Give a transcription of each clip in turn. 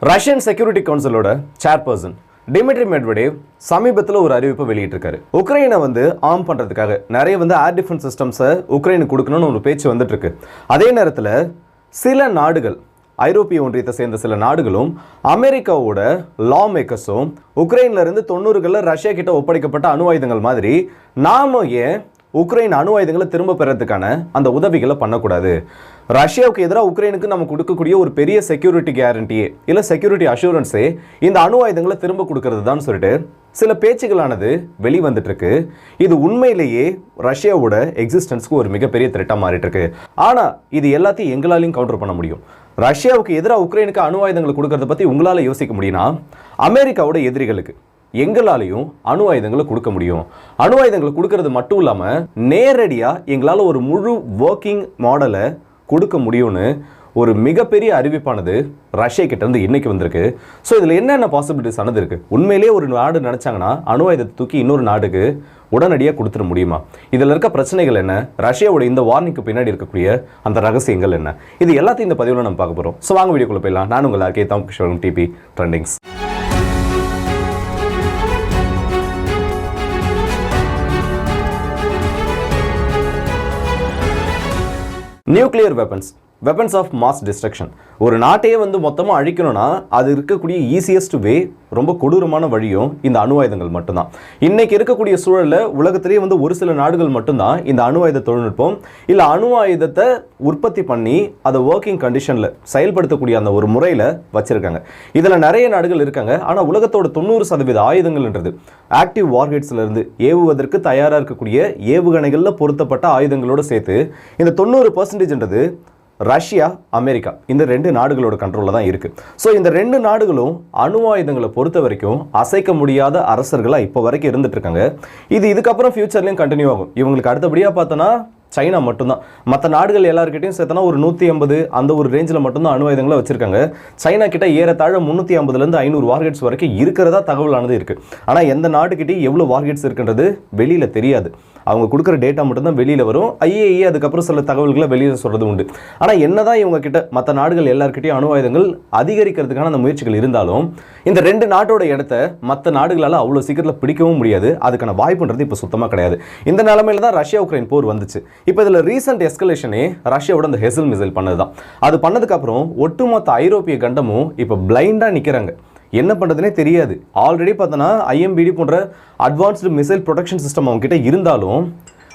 Russian security கவுன்சிலோட chairperson Dmitry Medvedev சமீபத்தில் ஒரு அறிவிப்பை வெளியிட்டிருக்காரு. உக்ரைனை ஆர்ம் பண்ணுறதுக்காக நிறைய ஏர் டிஃபென்ஸ் சிஸ்டம்ஸை உக்ரைனுக்கு கொடுக்கணும்னு ஒரு பேச்சு வந்துட்டு இருக்கு. அதே நேரத்தில் சில நாடுகள், ஐரோப்பிய ஒன்றியத்தை சேர்ந்த சில நாடுகளும் அமெரிக்காவோட லா மேக்கர்ஸும் உக்ரைன்ல இருந்து 90களில் ரஷ்யா கிட்ட ஒப்படைக்கப்பட்ட அணு ஆயுதங்கள் மாதிரி நாம ஏன் உக்ரைன் அணு ஆயுதங்களை திரும்ப பெறதுக்கான அந்த உதவிகளை பண்ணக்கூடாது, ரஷ்யாவுக்கு எதிராக உக்ரைனுக்கு நம்ம கொடுக்கக்கூடிய ஒரு பெரிய செக்யூரிட்டி கேரண்டியே இல்லை செக்யூரிட்டி அஷூரன்ஸே இந்த அணு ஆயுதங்களை திரும்ப கொடுக்கறது தான் சொல்லிட்டு சில பேச்சுகளானது வெளிவந்துட்டு இருக்கு. இது உண்மையிலேயே ரஷ்யாவோட எக்ஸிஸ்டன்ஸ்க்கு ஒரு மிகப்பெரிய த்ரெட்டாக மாறிட்டு இருக்கு. ஆனால் இது எல்லாத்தையும் எங்களாலையும் கவுண்டர் பண்ண முடியும். ரஷ்யாவுக்கு எதிராக உக்ரைனுக்கு அணு ஆயுதங்களை கொடுக்கறத பற்றி உங்களால் யோசிக்க முடியும்னா அமெரிக்காவோட எதிரிகளுக்கு எங்களாலையும் அணு ஆயுதங்களை கொடுக்க முடியும். அணு ஆயுதங்களை கொடுக்கறது மட்டும் இல்லாமல் நேரடியாக எங்களால் ஒரு முழு ஒர்க்கிங் மாடலை கொடுக்க முடியும்னு ஒரு மிகப்பெரிய அறிவிப்பானது ரஷ்யா கிட்ட இருந்து இன்னைக்கு வந்திருக்கு. ஸோ இதில் என்னென்ன பாசிபிலிட்டிஸ் ஆனது இருக்குது? உண்மையிலேயே ஒரு நாடு நினச்சாங்கன்னா அணு ஆயுதத்தை தூக்கி இன்னொரு நாடுக்கு உடனடியாக கொடுத்துட முடியுமா? இதில் இருக்க பிரச்சனைகள் என்ன? ரஷ்யாவோட இந்த வார்னிங்க்கு பின்னாடி இருக்கக்கூடிய அந்த ரகசியங்கள் என்ன? இது எல்லாத்தையும் இந்த பதிவில் நம்ம பார்க்க போகிறோம். ஸோ வாங்க வீடியோக்குள்ள போயிடலாம். நான் உங்கள் ஆர்கே தாம் DP trendings. Nuclear weapons of mass destruction. ஒரு நாட்டையே மொத்தமாக அழிக்கணும்னா அது இருக்கக்கூடிய ஈஸியஸ்ட் வே, ரொம்ப கொடூரமான வழியும் இந்த அணு ஆயுதங்கள் மட்டும்தான். இன்னைக்கு இருக்கக்கூடிய சூழலில் உலகத்திலேயே ஒரு சில நாடுகள் மட்டும்தான் இந்த அணு ஆயுத தொழில்நுட்பம் இல்லை அணு ஆயுதத்தை உற்பத்தி பண்ணி அதை ஒர்க்கிங் கண்டிஷனில் செயல்படுத்தக்கூடிய அந்த ஒரு முறையில் வச்சிருக்காங்க. இதில் நிறைய நாடுகள் இருக்காங்க. ஆனால் உலகத்தோட 90% ஆயுதங்கள்ன்றது ஆக்டிவ் வார்ஹெட்ஸ்லேருந்து ஏவுவதற்கு தயாராக இருக்கக்கூடிய ஏவுகணைகளில் பொருத்தப்பட்ட ஆயுதங்களோடு சேர்த்து இந்த 90%ன்றது ரஷ்யா, அமெரிக்கா இந்த ரெண்டு நாடுகளோட கண்ட்ரோலில் தான் இருக்குது. ஸோ இந்த ரெண்டு நாடுகளும் அணு ஆயுதங்களை பொறுத்த வரைக்கும் அசைக்க முடியாத அரசர்களாக இப்போ வரைக்கும் இருந்துட்டு இருக்காங்க. இதுக்கப்புறம் ஃபியூச்சர்லையும் கண்டினியூ ஆகும். இவங்களுக்கு அடுத்தபடியாக பார்த்தோன்னா சைனா மட்டும்தான். மற்ற நாடுகள் எல்லாருக்கிட்டையும் சேர்த்தனா ஒரு 150 அந்த ஒரு ரேஞ்சில் மட்டும்தான் அணு ஆயுதங்களை வச்சிருக்காங்க. சைனா கிட்ட ஏறத்தாழ 350லேருந்து 500 வார்ஹெட்ஸ் வரைக்கும் இருக்கிறதா தகவலானது இருக்குது. ஆனால் எந்த நாட்டுக்கிட்டையும் எவ்வளோ வார்ஹெட்ஸ் இருக்குன்றது வெளியில் தெரியாது. அவங்க கொடுக்குற டேட்டா மட்டும்தான் வெளியில் வரும். ஐஏஏ அதுக்கப்புறம் சில தகவல்களை வெளியில் சொல்கிறது உண்டு. ஆனால் என்னதான் இவங்க கிட்ட மற்ற நாடுகள் எல்லாருக்கிட்டையும் அணு ஆயுதங்கள் அதிகரிக்கிறதுக்கான அந்த முயற்சிகள் இருந்தாலும் இந்த ரெண்டு நாட்டோட இடத்த மற்ற நாடுகளால் அவ்வளோ சீக்கிரத்தில் பிடிக்கவும் முடியாது. அதுக்கான வாய்ப்புன்றது இப்போ சுத்தமாக கிடையாது. இந்த நிலைமையில தான் ரஷ்யா உக்ரைன் போர் வந்துச்சு. இப்போ இதில் ரீசெண்ட் எஸ்கலேஷனே ரஷ்யாவோட அந்த ஹெசல் மிசைல் பண்ணது தான். அது பண்ணதுக்கப்புறம் ஒட்டுமொத்த ஐரோப்பிய கண்டமும் இப்போ பிளைண்டாக நிற்கிறாங்க. என்ன பண்ணுறதுனே தெரியாது. ஆல்ரெடி பார்த்தோன்னா ஐஎம்பிடி போன்ற அட்வான்ஸ்டு மிசைல் ப்ரொடெக்ஷன் சிஸ்டம் அவங்க கிட்ட இருந்தாலும்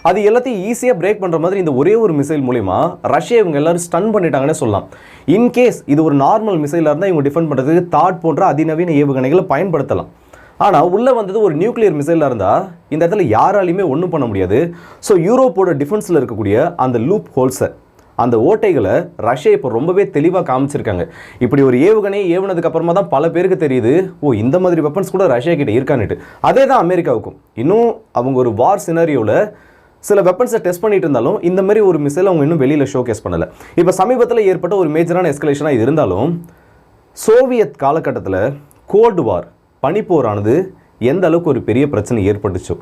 அது எல்லாத்தையும் ஈஸியாக பிரேக் பண்ணுற மாதிரி இந்த ஒரே ஒரு மிசைல் மூலிமா ரஷ்யா இவங்க எல்லாரும் ஸ்டன் பண்ணிட்டாங்கன்னே சொல்லலாம். இன்கேஸ் இது ஒரு நார்மல் மிசைலாக இருந்தால் இவங்க டிஃபெண்ட் பண்ணுறதுக்கு தாட் போன்ற அதிநவீன ஏவுகணைகளை பயன்படுத்தலாம். ஆனால் உள்ளே வந்தது ஒரு நியூக்ளியர் மிசைலாக இருந்தால் இந்த இடத்துல யாராலையுமே ஒன்றும் பண்ண முடியாது. ஸோ யூரோப்போட டிஃபென்ஸில் இருக்கக்கூடிய அந்த லூப் ஹோல்ஸை, அந்த ஓட்டைகளை ரஷ்யா இப்போ ரொம்பவே தெளிவாக காமிச்சிருக்காங்க. இப்படி ஒரு ஏவுகணையை ஏவுனதுக்கு அப்புறமா தான் பல பேருக்கு தெரியுது, ஓ இந்த மாதிரி வெப்பன்ஸ் கூட ரஷ்யா கிட்ட இருக்கான்னுட்டு. அதே தான் அமெரிக்காவுக்கும். இன்னும் அவங்க ஒரு வார் சினாரியோவில் சில வெப்பன்ஸை டெஸ்ட் பண்ணிட்டு இருந்தாலும் இந்த மாதிரி ஒரு மிசைல் அவங்க இன்னும் வெளியில் ஷோகேஸ் பண்ணலை. இப்போ சமீபத்தில் ஏற்பட்ட ஒரு மேஜரான எஸ்கலேஷனாக இது இருந்தாலும் சோவியத் காலகட்டத்தில் கோல்டு வார் பனிப்போரானது எந்த அளவுக்கு ஒரு பெரிய பிரச்சனை ஏற்பட்டுச்சோ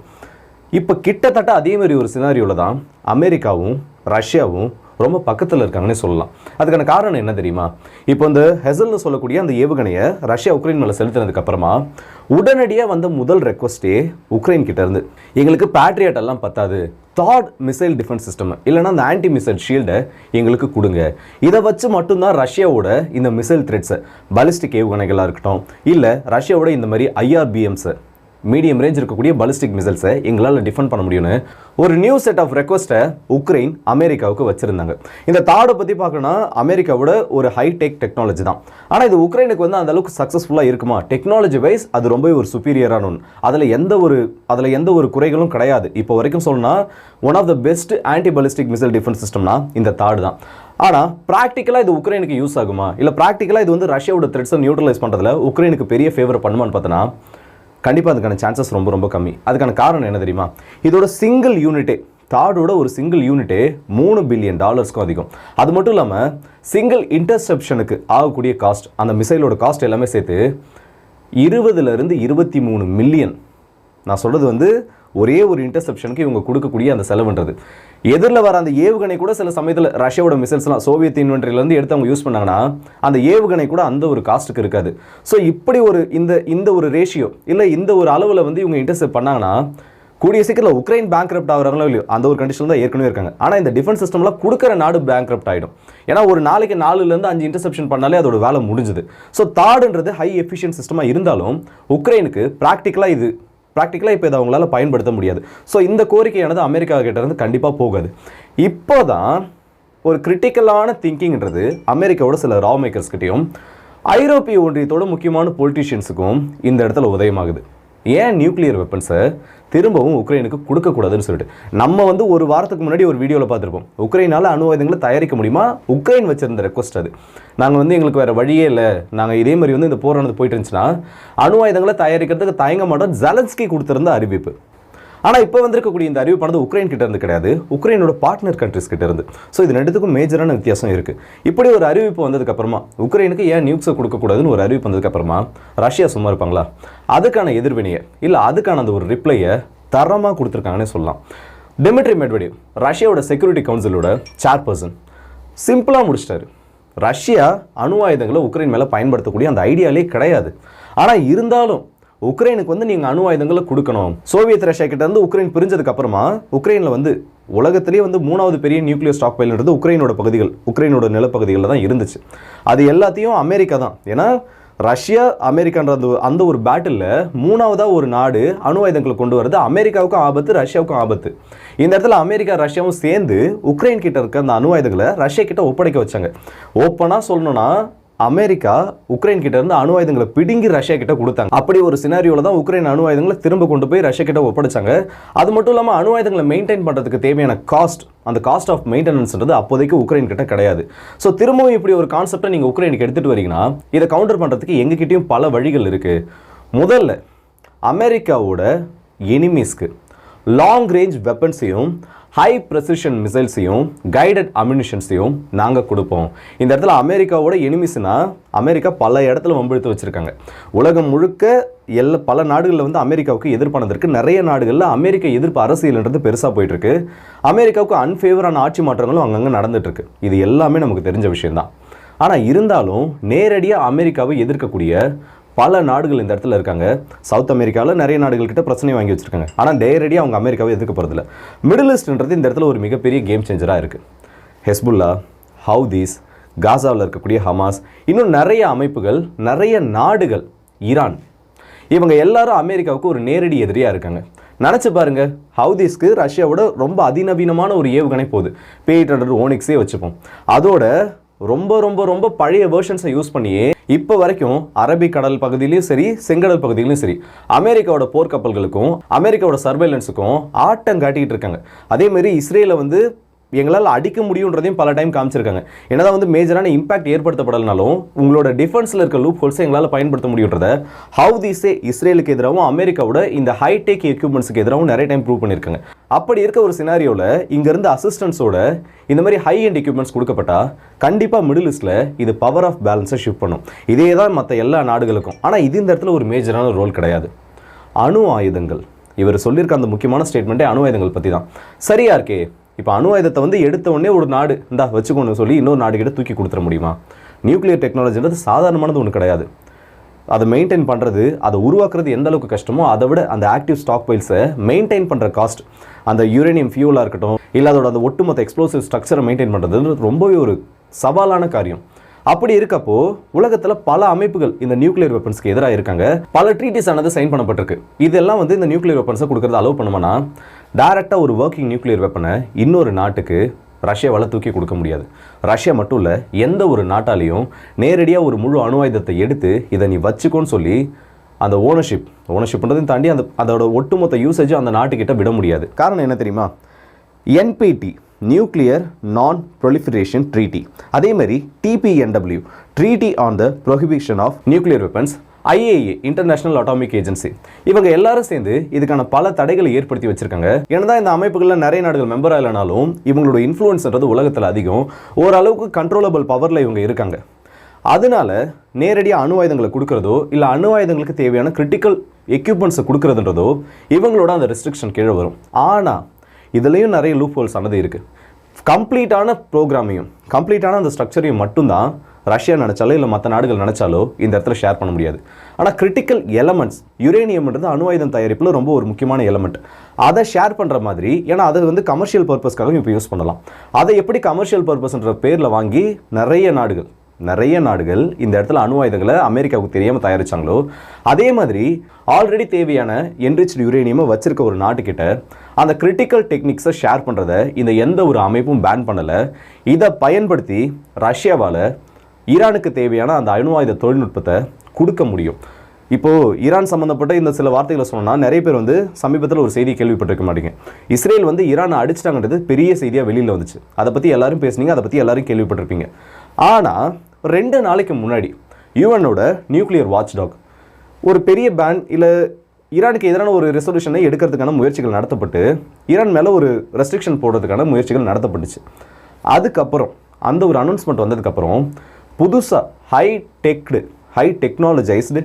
இப்போ கிட்டத்தட்ட அதே மாதிரி ஒரு சினாரியோவில் தான் அமெரிக்காவும் ரஷ்யாவும் ரொம்ப பக்கத்தில் இருக்காங்கன்னே சொல்லலாம். அதுக்கான காரணம் என்ன தெரியுமா? இப்போ இந்த ஹெசல்னு சொல்லக்கூடிய அந்த ஏவுகணையை ரஷ்யா உக்ரைன் மேலே செலுத்தினதுக்கு அப்புறமா உடனடியாக வந்த முதல் ரெக்வஸ்டே உக்ரைன் கிட்ட இருந்து, எங்களுக்கு பேட்ரியட் எல்லாம் பத்தாது, தாட் மிசைல் டிஃபென்ஸ் சிஸ்டம் இல்லைனா அந்த ஆன்டி மிசைல் ஷீல்டை எங்களுக்கு கொடுங்க. இதை வச்சு மட்டும்தான் ரஷ்யாவோட இந்த மிசைல் த்ரெட்ஸை, பாலிஸ்டிக் ஏவுகணைகளாக இருக்கட்டும் இல்லை ரஷ்யாவோட இந்த மாதிரி IRBMஸை, மீடியம் ரேஞ்ச் இருக்கக்கூடிய பாலிஸ்டிக் மிசைல்ஸை எங்களால் டிஃபெண்ட் பண்ண முடியும்னு ஒரு நியூ செட் ஆஃப் ரெக்வஸ்ட்டை உக்ரைன் அமெரிக்காவுக்கு வச்சுருந்தாங்க. இந்த தாடை பற்றி பார்க்கணும்னா அமெரிக்காவோட ஒரு ஹைடெக் டெக்னாலஜி தான். ஆனால் இது உக்ரைனுக்கு அந்த அளவுக்கு சக்ஸஸ்ஃபுல்லாக இருக்குமா? டெக்னாலஜி வைஸ் அது ரொம்பவே ஒரு சுப்பீரியரான ஒன்று. அதில் எந்த ஒரு குறைகளும் கிடையாது. இப்போ வரைக்கும் சொல்லணும்னா one of the best anti ballistic missile defence சிஸ்டம்னா இந்த தாடு தான். ஆனால் ப்ராக்டிக்கலாக இது உக்ரைனுக்கு யூஸ் ஆகுமா? இல்லை ப்ராக்டிக்கலாக இது ரஷ்யாவோட த்ரெட்ஸை நியூட்ரலைஸ் பண்ணுறதுல உக்ரைனுக்கு பெரிய ஃபேவர் பண்ணுமான்னு பார்த்தோன்னா கண்டிப்பாக அதுக்கான சான்சஸ் ரொம்ப ரொம்ப கம்மி. அதுக்கான காரணம் என்ன தெரியுமா? இதோட சிங்கிள் யூனிட்டே, தாடோட ஒரு சிங்கிள் யூனிட்டே $3 பில்லியன் அதிகம். அது மட்டும் இல்லாமல் சிங்கிள் இன்டர்செப்ஷனுக்கு ஆகக்கூடிய காஸ்ட், அந்த மிசைலோட காஸ்ட் எல்லாமே சேர்த்து 20லேருந்து 23 மில்லியன் நான் சொல்கிறது வந்து ஒரே ஒரு இன்டர்செப்ஷனுக்கு இவங்க கொடுக்கக்கூடிய அந்த செலவுன்றது. எதிரில் வர அந்த ஏவுகணை கூட சில சமயத்தில் ரஷ்யாவோட மிசைல்ஸ்லாம் சோவியத் இன்வென்ட்ரிலேருந்து எடுத்து அவங்க யூஸ் பண்ணாங்கன்னா அந்த ஏவுகணை கூட அந்த ஒரு காஸ்ட்டுக்கு இருக்காது. ஸோ இப்படி ஒரு இந்த ஒரு ரேஷியோ இல்லை இந்த ஒரு அளவில் வந்து இவங்க இன்டர்செப்ட் பண்ணாங்கன்னா கூடிய சீக்கிரத்தில் உக்ரைன் பேங்க்ரப்ட் ஆகிறாங்களோ இல்லையோ அந்த ஒரு கண்டிஷன் தான் ஏற்கனவே இருக்காங்க. ஆனால் இந்த டிஃபென்ஸ் சிஸ்டம்லாம் கொடுக்குற நாடு பேங்க்ரப்ட் ஆகிடும். ஏன்னா ஒரு நாளைக்கு 4லேருந்து 5 இன்டர்செப்ஷன் பண்ணாலே அதோட வேலை முடிஞ்சுது. ஸோ தாடுன்றது ஹை எஃபிஷியன்ட் சிஸ்டமாக இருந்தாலும் உக்ரைனுக்கு ப்ராக்டிக்கலாக இப்போ இதை அவங்களால பயன்படுத்த முடியாது. ஸோ இந்த கோரிக்கையானது அமெரிக்கா கிட்ட இருந்து கண்டிப்பாக போகாது. இப்போ தான் ஒரு கிரிட்டிக்கலான திங்கிங்கிறது அமெரிக்காவோட சில ரா மேக்கர்ஸ்கிட்டையும் ஐரோப்பிய ஒன்றியத்தோட முக்கியமான பொலிட்டீஷியன்ஸுக்கும் இந்த இடத்துல உதயமாகுது. ஏன் நியூக்ளியர் வெப்பன்ஸை திரும்பவும் உக்ரைனுக்கு கொடுக்கக்கூடாதுன்னு சொல்லிட்டு நம்ம வந்து ஒரு வாரத்துக்கு முன்னாடி ஒரு வீடியோவில் பார்த்துருப்போம். உக்ரைனால் அணு ஆயுதங்களை தயாரிக்க முடியுமா? உக்ரைன் வச்சிருந்த ரெக்வஸ்ட் அது. நாங்கள் வந்து எங்களுக்கு வேறு வழியே இல்லை, நாங்கள் இதே மாதிரி வந்து இந்த போரானது போயிட்டு இருந்துச்சுன்னா அணு ஆயுதங்களை தயாரிக்கிறதுக்கு தயங்க மாட்டோம் ஜெலன்ஸ்கி கொடுத்துருந்த அறிவிப்பு. ஆனால் இப்போ வந்திருக்கக்கூடிய இந்த அறிவிப்பானது உக்ரைன் கிட்ட இருந்து கிடையாது, உக்ரைனோட பார்ட்னர் கண்ட்ரிஸ் கிட்ட இருந்து. ஸோ இது ரெண்டுத்துக்கும் மேஜரான வித்தியாசம் இருக்குது. இப்படி ஒரு அறிவிப்பு வந்ததுக்கப்புறமா உக்ரைனுக்கு ஏன் நியூக்ஸை கொடுக்கக்கூடாதுன்னு ஒரு அறிவிப்பு வந்ததுக்கப்புறமா ரஷ்யா சும்மா இருப்பாங்களா? அதுக்கான எதிர்வினையை இல்லை அதுக்கான அந்த ஒரு ரிப்ளையை தரமாக கொடுத்துருக்காங்கன்னே சொல்லலாம். டிமிட்ரி மெட்வெடேவ் ரஷ்யாவோட செக்யூரிட்டி கவுன்சிலோட சேர்பர்சன் சிம்பிளாக முடிச்சிட்டாரு. ரஷ்யா அணு ஆயுதங்களை உக்ரைன் மேலே பயன்படுத்தக்கூடிய அந்த ஐடியாலே கிடையாது. ஆனால் இருந்தாலும் உக்ரைனுக்கு வந்து நீங்கள் அணு ஆயுதங்களை கொடுக்கணும். சோவியத் ரஷ்யா கிட்ட இருந்து உக்ரைன் பிரிஞ்சதுக்கு அப்புறமா உக்ரைனில் வந்து உலகத்திலேயே வந்து 3வது பெரிய நியூக்ளியர் ஸ்டாக் பைல்ன்றது உக்ரைனோட நிலப்பகுதிகளில் தான் இருந்துச்சு. அது எல்லாத்தையும் அமெரிக்கா தான். ஏன்னா ரஷ்யா அமெரிக்கான்ற அந்த ஒரு பேட்டில் 3வதாக ஒரு நாடு அணு ஆயுதங்களை கொண்டு வரது அமெரிக்காவுக்கும் ஆபத்து, ரஷ்யாவுக்கும் ஆபத்து. இந்த இடத்துல அமெரிக்கா ரஷ்யாவும் சேர்ந்து உக்ரைன் கிட்ட இருக்க அந்த அணு ஆயுதங்களை ரஷ்யா கிட்ட ஒப்படைக்க வச்சாங்க. ஓப்பனாக சொல்லணும்னா அமெரிக்கா உக்ரைன் கிட்ட இருந்து அணு ஆயுதங்களை பிடுங்கி ரஷ்யா கிட்ட கொடுத்தாங்க. அப்படி ஒரு சினாரியோல தான் உக்ரைன் அணு ஆயுதங்களை திரும்ப கொண்டு போய் ரஷ்யா கிட்ட ஒப்படைச்சாங்க. அது மட்டும் இல்லாமல் அணு ஆயுதங்களை மெயின்டைன் பண்ணுறதுக்கு தேவையான அந்த காஸ்ட் ஆஃப் மெயின்டெனன்ஸ்ன்றது அப்போதைக்கு உக்ரைன் கிட்ட கிடையாது. ஸோ திரும்பவும் இப்படி ஒரு கான்செப்டை நீங்கள் உக்ரைனுக்கு எடுத்துகிட்டு வரீங்கன்னா இதை கவுண்டர் பண்ணுறதுக்கு எங்ககிட்டயும் பல வழிகள் இருக்குது. முதல்ல அமெரிக்காவோட எனிமீஸ்க்கு லாங் ரேஞ்ச் வெப்பன்ஸையும் ஹை ப்ரெசிஷன் மிசைல்ஸையும் கைடட் அம்யூனிஷன்ஸையும் நாங்கள் கொடுப்போம். இந்த இடத்துல அமெரிக்காவோட எனிமிஸ்னா அமெரிக்கா பல இடத்துல வம்பிழுத்து வச்சுருக்காங்க. உலகம் முழுக்க பல நாடுகளில் வந்து அமெரிக்காவுக்கு எதிர்ப்பானது இருக்குது. நிறைய நாடுகளில் அமெரிக்க எதிர்ப்பு அரசியல்ன்றது பெருசாக போயிட்டுருக்கு. அமெரிக்காவுக்கு அன்ஃபேவரான ஆட்சி மாற்றங்களும் அங்கங்கே நடந்துட்டுருக்கு. இது எல்லாமே நமக்கு தெரிஞ்ச விஷயம்தான். ஆனால் இருந்தாலும் நேரடியாக அமெரிக்காவை எதிர்க்கக்கூடிய பல நாடுகள் இந்த இடத்துல இருக்காங்க. சவுத் அமெரிக்காவில் நிறைய நாடுகள் கிட்ட பிரச்சனை வாங்கி வச்சிருக்காங்க. ஆனால் நேரடியாக அவங்க அமெரிக்காவை எதிர்க்க போகிறதில்ல. மிடில் ஈஸ்ட்ன்றது இந்த இடத்துல ஒரு மிகப்பெரிய கேம் சேஞ்சராக இருக்குது. ஹெஸ்புல்லா, ஹவுதீஸ், காசாவில் இருக்கக்கூடிய ஹமாஸ், இன்னும் நிறைய அமைப்புகள், நிறைய நாடுகள், ஈரான், இவங்க எல்லாரும் அமெரிக்காவுக்கு ஒரு நேரடி எதிரியாக இருக்காங்க. நினச்சி பாருங்க, ஹவுதீஸ்க்கு ரஷ்யாவோட ரொம்ப அதிநவீனமான ஒரு ஏவுகணை போகுது. P-800 ஓனிக்ஸே வச்சுப்போம். அதோட ரொம்ப ரொம்ப ரொம்ப பழைய வெர்ஷன்ஸை யூஸ் பண்ணியே இப்போ வரைக்கும் அரபிக் கடல் பகுதியிலையும் சரி, செங்கடல் பகுதியிலையும் சரி, அமெரிக்காவோட போர்க்கப்பல்களுக்கும் அமெரிக்காவோட சர்வேலன்ஸுக்கும் ஆட்டம் காட்டிக்கிட்டு இருக்காங்க. அதேமாரி இஸ்ரேலை வந்து எங்களால் அடிக்க முடியுன்றதையும் பல டைம் காமிச்சிருக்காங்க. என்னதான் வந்து மேஜரான இம்பாக்ட் ஏற்படுத்தப்படலனாலும் உங்களோட டிஃபென்ஸில் இருக்க லூப் ஹோல்ஸை எங்களால் பயன்படுத்த முடியுன்றத ஹவுதீஸே இஸ்ரேலுக்கு எதிராகவும் அமெரிக்காவோட இந்த ஹைடெக் எக்யூப்மெண்ட்ஸுக்கு எதிராகவும் நிறைய டைம் ப்ரூவ் பண்ணியிருக்காங்க. அப்படி இருக்க ஒரு சினாரியோவில் இங்கேருந்து அசிஸ்டன்ஸோட இந்த மாதிரி ஹை எண்ட் எக்யூப்மெண்ட்ஸ் கொடுக்கப்பட்டா கண்டிப்பாக மிடில் ஈஸ்டில் இது பவர் ஆஃப் பேலன்ஸை ஷிஃப்ட் பண்ணும். இதே தான் மற்ற எல்லா நாடுகளுக்கும். ஆனால் இது இந்த இடத்துல ஒரு மேஜரான ரோல் கிடையாது. அணு ஆயுதங்கள், இவர் சொல்லியிருக்க அந்த முக்கியமான ஸ்டேட்மெண்ட்டே அணு ஆயுதங்கள் பற்றி தான். சரியா இருக்கே, இப்போ அணு ஆயுதத்தை வந்து எடுத்த உடனே ஒரு நாடு இந்தா வச்சுக்கோன்னு சொல்லி இன்னொரு நாடு கிட்ட தூக்கி கொடுத்துட முடியுமா? நியூக்ளியர் டெக்னாலஜின்றது சாதாரணமானது ஒன்று கிடையாது. அதை மெயின்டைன் பண்ணுறது, அதை உருவாக்குறது எந்த அளவுக்கு கஷ்டமோ அதை விட அந்த ஆக்டிவ் ஸ்டாக் பைல்ஸை மெயின்டைன் பண்ணுற காஸ்ட், அந்த யூரேனியம் ஃபியூலாக இருக்கட்டும், இல்லை அதோட அந்த ஒட்டுமொத்த எக்ஸ்ப்ளோசிவ் ஸ்ட்ரக்சரை மெயின்டைன் பண்ணுறது ரொம்பவே ஒரு சவாலான காரியம். அப்படி இருக்கப்போ உலகத்தில் பல அமைப்புகள் இந்த நியூக்ளியர் வெப்பன்ஸ்க்கு எதிராக இருக்காங்க. பல ட்ரீட்டிஸ் ஆனது சைன் பண்ணப்பட்டிருக்கு. இதெல்லாம் வந்து இந்த நியூக்ளியர் வெப்பன்ஸை கொடுக்கறது அலோவ் பண்ணுமானா டைரெக்டாக ஒரு ஒர்க்கிங் நியூக்ளியர் வெப்பனை இன்னொரு நாட்டுக்கு ரஷ்யாவால் தூக்கி கொடுக்க முடியாது. ரஷ்யா மட்டும் இல்லை, எந்த ஒரு நாட்டாலையும் நேரடியாக ஒரு முழு அணு ஆயுதத்தை எடுத்து இதை நீ வச்சுக்கோன்னு சொல்லி அந்த ஓனர்ஷிப்ன்றதையும் தாண்டி அதோட ஒட்டுமொத்த யூசேஜும் அந்த நாட்டுக்கிட்ட விட முடியாது. காரணம் என்ன தெரியுமா? NPT nuclear non proliferation treaty, அதேமாதிரி TPNW treaty on the prohibition of nuclear weapons, IAEA international atomic agency, இவங்க எல்லாரும் சேர்ந்து இதுக்கான பல தடைகளை ஏற்படுத்தி வச்சிருக்காங்க. ஏன்னா இந்த அமைப்புகளில் நிறைய நாடுகள் மெம்பர் ஆகலனாலும் இவங்களோட இன்ஃப்ளூயன்ஸ்ன்றது உலகத்தில் அதிகம். ஓரளவுக்கு கண்ட்ரோலபிள் பவரில் இவங்க இருக்காங்க. அதனால நேரடியாக அணு ஆயுதங்களை கொடுக்குறதோ இல்லை அணு ஆயுதங்களுக்கு தேவையான கிரிட்டிக்கல் எக்யூப்மெண்ட்ஸை கொடுக்குறதுன்றதோ இவங்களோட அந்த ரெஸ்ட்ரிக்ஷன் கீழே வரும். ஆனால் இதுலேயும் நிறைய லூப் ஹோல்ஸ் ஆனது இருக்குது. கம்ப்ளீட்டான ப்ரோக்ராமையும் கம்ப்ளீட்டான அந்த ஸ்ட்ரக்சரையும் மட்டும்தான் ரஷ்யா நினச்சாலோ இல்லை மற்ற நாடுகள் நினச்சாலோ இந்த இடத்துல ஷேர் பண்ண முடியாது. ஆனால் கிரிட்டிக்கல் எலமெண்ட்ஸ் யுரேனியம்ன்றது அணு ஆயுதம் தயாரிப்பில் ரொம்ப ஒரு முக்கியமான எலமெண்ட். அதை ஷேர் பண்ணுற மாதிரி, ஏன்னா அதை வந்து கமர்ஷியல் பர்பஸ்க்காகவும் இப்போ யூஸ் பண்ணலாம். அதை எப்படி கமர்ஷியல் பர்பஸ்ன்ற பேரில் வாங்கி நிறைய நாடுகள் இந்த இடத்துல அணு ஆயுதங்களை அமெரிக்காவுக்கு தெரியாமல் தயாரிச்சாங்களோ, அதே மாதிரி ஆல்ரெடி தேவையான என்ரிச்டு யுரேனியமை வச்சிருக்க ஒரு நாட்டுக்கிட்ட அந்த கிரிட்டிக்கல் டெக்னிக்ஸை ஷேர் பண்ணுறதை இந்த எந்த ஒரு அமைப்பும் பேன் பண்ணலை. இதை பயன்படுத்தி ரஷ்யாவால் ஈரானுக்கு தேவையான அந்த அணு ஆயுத தொழில்நுட்பத்தை கொடுக்க முடியும். இப்போது ஈரான் சம்மந்தப்பட்ட இந்த சில வார்த்தைகளை சொன்னால் நிறைய பேர் வந்து சமீபத்தில் ஒரு செய்தி கேள்விப்பட்டிருக்க மாட்டீங்க. இஸ்ரேல் வந்து ஈரானை அடிச்சிட்டாங்கன்றது பெரிய செய்தியாக வெளியில் வந்துச்சு. அதை பற்றி எல்லாரும் பேசுனீங்க, அதை பற்றி எல்லாரும் கேள்விப்பட்டிருப்பீங்க. ஆனால் 2 நாளைக்கு முன்னாடி யுஎன்னோட நியூக்ளியர் வாட்ச் டாக் ஒரு பெரிய பேன் இல்லை ஈரானுக்கு எதிரான ஒரு ரெசல்யூஷனை எடுக்கிறதுக்கான முயற்சிகள் நடத்தப்பட்டு ஈரான் மேலே ஒரு ரெஸ்ட்ரிக்ஷன் போடுறதுக்கான முயற்சிகள் நடத்தப்பட்டுச்சு. அதுக்கப்புறம் அந்த ஒரு அனௌன்ஸ்மெண்ட் வந்ததுக்கப்புறம் புதுசாக ஹை டெக்னாலஜைஸ்டு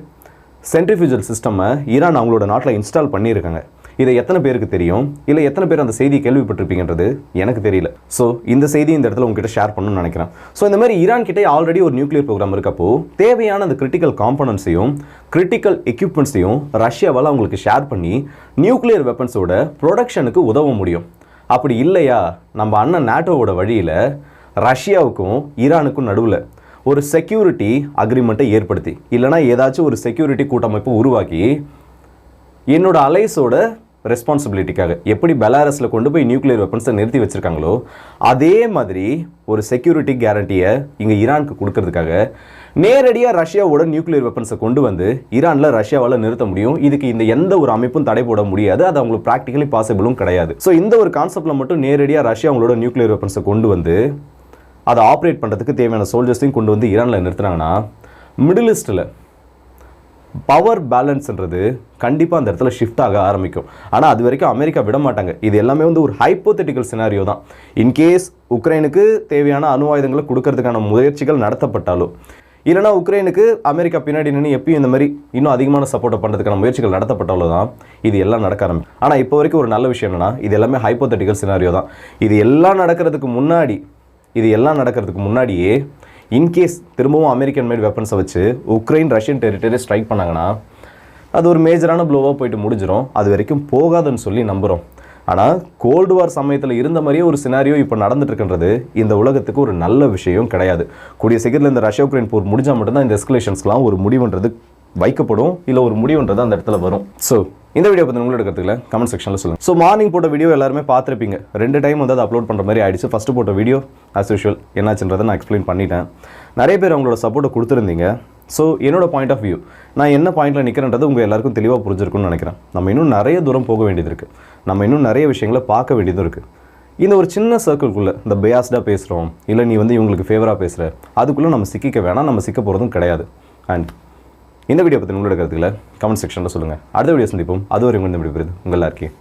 சென்ட்ரிஃபியூஜல் சிஸ்டமை ஈரான் அவங்களோட நாட்டில் இன்ஸ்டால் பண்ணியிருக்காங்க. இதை எத்தனை பேருக்கு தெரியும், இல்லை எத்தனை பேர் அந்த செய்தி கேள்விப்பட்டிருப்பீங்கன்றது எனக்கு தெரியல. ஸோ இந்த செய்தி இந்த இடத்துல உங்ககிட்ட ஷேர் பண்ணணும்னு நினைக்கிறேன். ஸோ இந்த மாதிரி ஈரான் கிட்டே ஆல்ரெடி ஒரு நியூக்ளியர் ப்ரோக்ராம் இருக்கப்போ தேவையான அந்த கிரிட்டிக்கல் காம்பனன்ட்ஸையும் கிரிட்டிக்கல் எக்யூப்மெண்ட்ஸையும் ரஷ்யாவால் அவங்களுக்கு ஷேர் பண்ணி நியூக்ளியர் வெப்பன்ஸோட ப்ரொடக்ஷனுக்கு உதவ முடியும். அப்படி இல்லையா, நம்ம அண்ணன் நேட்டோவோட வழியில் ரஷ்யாவுக்கும் ஈரானுக்கும் நடுவில் ஒரு செக்யூரிட்டி அக்ரிமெண்ட்டை ஏற்படுத்தி, இல்லைனா ஏதாச்சும் ஒரு செக்யூரிட்டி கூட்டமைப்பு உருவாக்கி என்னோட அலைஸோட ரெஸ்பான்சிபிலிட்டிக்காக எப்படி பெலாரஸில் கொண்டு போய் நியூக்ளியர் வெப்பன்ஸை நிறுத்தி வச்சுருக்காங்களோ அதே மாதிரி ஒரு செக்யூரிட்டி கேரண்டியை இங்கே ஈரானுக்கு கொடுக்கறதுக்காக நேரடியாக ரஷ்யாவோட நியூக்ளியர் வெப்பன்ஸை கொண்டு வந்து ஈரானில் ரஷ்யாவால் நிறுத்த முடியும். இதுக்கு இந்த எந்த ஒரு அமைப்பும் தடை போட முடியாது. அது அவங்களுக்கு ப்ராக்டிக்கலி பாசிபிளும் கிடையாது. ஸோ இந்த ஒரு கான்செப்டில் மட்டும் நேரடியாக ரஷ்யா அவங்களோட நியூக்ளியர் வெப்பன்ஸை கொண்டு வந்து அதை ஆப்ரேட் பண்ணுறதுக்கு தேவையான சோல்ஜர்ஸையும் கொண்டு வந்து ஈரானில் நிறுத்துனாங்கன்னா மிடில் ஈஸ்ட்டில் பவர் பேலன்ஸ்ன்றது கண்டிப்பாக அந்த இடத்துல ஷிஃப்ட் ஆக ஆரம்பிக்கும். ஆனால் அது வரைக்கும் அமெரிக்கா விட மாட்டாங்க. இது எல்லாமே வந்து ஒரு ஹைப்போதெட்டிக்கல் சினாரியோ தான். இன்கேஸ் உக்ரைனுக்கு தேவையான அணு ஆயுதங்களை கொடுக்கறதுக்கான முயற்சிகள் நடத்தப்பட்டாலோ, இல்லைனா உக்ரைனுக்கு அமெரிக்கா பின்னாடி நின்று எப்பயும் இந்த மாதிரி இன்னும் அதிகமான சப்போர்ட்டை பண்ணுறதுக்கான முயற்சிகள் நடத்தப்பட்டாலோ தான் இது எல்லாம் நடக்க ஆரம்பிக்கும். ஆனால் இப்போ வரைக்கும் ஒரு நல்ல விஷயம் என்னன்னா, இது எல்லாமே ஹைப்போதெட்டிக்கல் சினாரியோ தான். இது எல்லாம் நடக்கிறதுக்கு முன்னாடியே இன்கேஸ் திரும்பவும் அமெரிக்கன் மேட் வெப்பன்ஸை வச்சு உக்ரைன் ரஷ்யன் டெரிட்டரி ஸ்ட்ரைக் பண்ணாங்கன்னா அது ஒரு மேஜரான ப்ளோவாக போயிட்டு முடிஞ்சிடும். அது வரைக்கும் போகாதுன்னு சொல்லி நம்புகிறோம். ஆனால் கோல்டு வார் சமயத்தில் இருந்த மாதிரியே ஒரு சினாரியோ இப்போ நடந்துட்டு இருக்கின்றது இந்த உலகத்துக்கு ஒரு நல்ல விஷயம் கிடையாது. கூடிய சீக்கிரத்தில் இந்த ரஷ்யா உக்ரைன் போர் முடிஞ்சால் மட்டும்தான் இந்த எஸ்கலேஷன்ஸ்லாம் ஒரு முடிவுன்றது வைக்கப்படும், இல்லை ஒரு முடிவுன்றது அந்த இடத்துல வரும். ஸோ இந்த வீடியோ பற்றி உங்களோட கருத்துக்களை கமெண்ட் செக்ஷனில் சொல்லுங்கள். ஸோ மார்னிங் போட்ட வீடியோ எல்லாருமே பார்த்துருப்பீங்க. 2 டைம் வந்து அதை அப்லோட் பண்ணுற மாதிரி ஆயிடுச்சு. ஃபஸ்ட்டு போட்ட வீடியோ ஆஸ் யூஷுவல் என்னாச்சுன்றதை நான் எக்ஸ்பிளைன் பண்ணிட்டேன். நிறைய பேர் அவங்களோட சப்போர்ட்டை கொடுத்துருந்தீங்க. ஸோ என்னோட பாயிண்ட் ஆஃப் வியூ, நான் என்ன பாயிண்டில் நிற்கிறேன்றது உங்கள் எல்லாருக்கும் தெளிவாக புரிஞ்சிருக்குன்னு நினைக்கிறேன். நம்ம இன்னும் நிறைய தூரம் போக வேண்டியது இருக்குது. நம்ம இன்னும் நிறைய விஷயங்களை பார்க்க வேண்டியதும் இருக்குது. இந்த ஒரு சின்ன சர்க்கிள்குள்ளே இந்த பயாஸ்டாக பேசுகிறோம், இல்லை நீ வந்து இவங்களுக்கு ஃபேவராக பேசுகிற, அதுக்குள்ளே நம்ம சிக்கிக்க வேணாம். நம்ம சிக்க போகிறதும் கிடையாது. அண்ட் இந்த வீடியோ பற்றி உங்களோட கருத்துக்களை கமெண்ட் செக்ஷனில் சொல்லுங்கள். அடுத்த வீடியோ சந்திப்போம். அது ஒரு இந்த வீடியோ உங்கள் எல்லாருக்கே